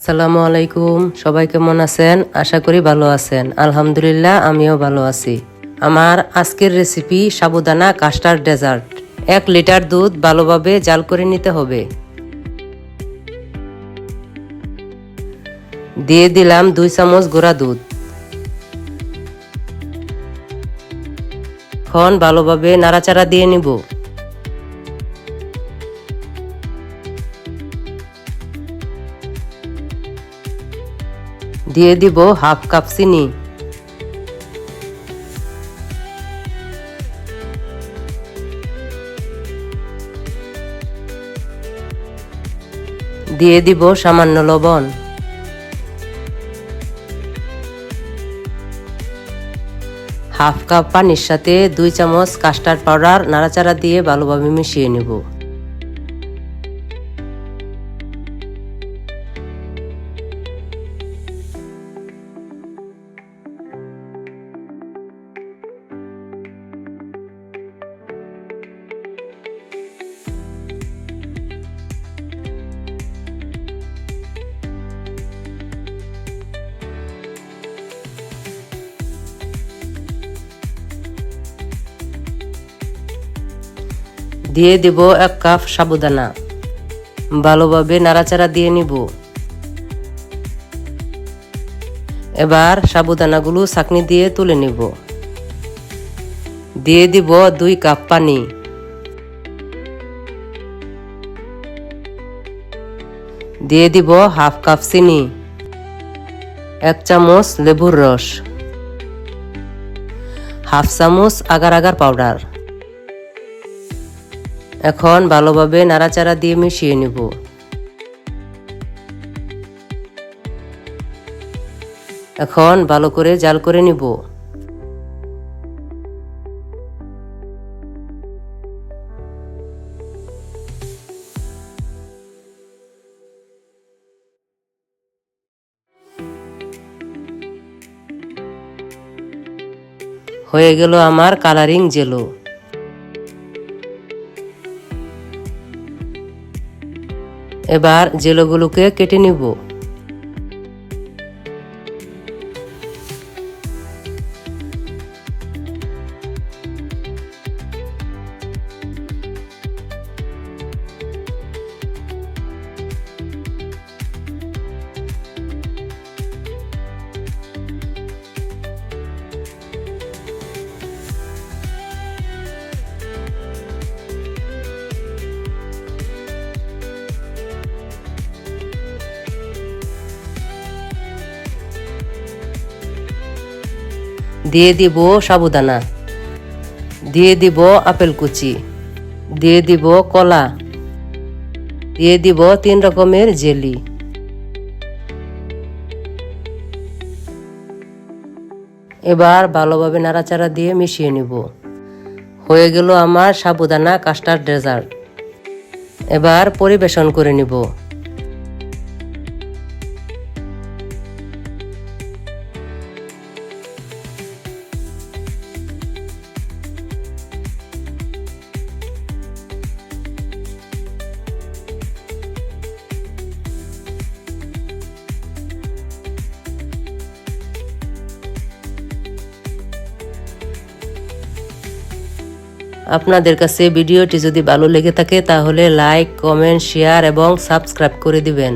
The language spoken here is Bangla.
আসসালামু আলাইকুম, সবাই কেমন আছেন? আশা করি ভালো আছেন। আলহামদুলিল্লাহ, আমিও ভালো আছি। আমার আজকের রেসিপি সাবুদানা কাস্টার্ড ডেজার্ট। 1 লিটার দুধ ভালোভাবে জাল করে নিতে হবে। দিয়ে দিলাম 2 চামচ গুঁড়া দুধ। এখন ভালোভাবে নাড়াচাড়া দিয়ে নিব। দিয়ে দিব হাফ কাপ চিনি। দিয়ে দিব সামান্য লবণ। হাফ কাপ পানির সাথে 2 চামচ কাস্টার্ড পাউডার নাড়াচাড়া দিয়ে ভালোভাবে মিশিয়ে নেব। দিয়ে দেব 1 কাপ সাবুদানা। ভালোভাবে নাড়াচাড়া দিয়ে নিব। এবার সাবুদানাগুলো ছাঁকনি দিয়ে তুলে নিব। দিয়ে দিব 2 কাপ পানি। দিয়ে দিব হাফ কাপ চিনি, 1 চামচ লেবুর রস, হাফ চামচ আগার আগার পাউডার। এখন ভালোভাবে নাড়াচাড়া দিয়ে মিশিয়ে নিব। এখন ভালো করে জাল করে নিব। হয়ে গেল আমার কালারিং জেলো। এবার জেলোগুলোকে কেটে নিব। দিয়ে দিব সাবুদানা, দিয়ে দিব আপেল কুচি, দিয়ে দিব কলা, দিয়ে দিব 3 রকমের জেলি। এবার ভালোভাবে নাড়াচাড়া দিয়ে মিশিয়ে নিব। হয়ে গেল আমার সাবুদানা কাস্টার্ড ডেজার্ট। এবার পরিবেশন করে নিব। আপনাদের কাছে ভিডিওটি যদি ভালো লেগে থাকে তাহলে লাইক, কমেন্ট, শেয়ার এবং সাবস্ক্রাইব করে দিবেন।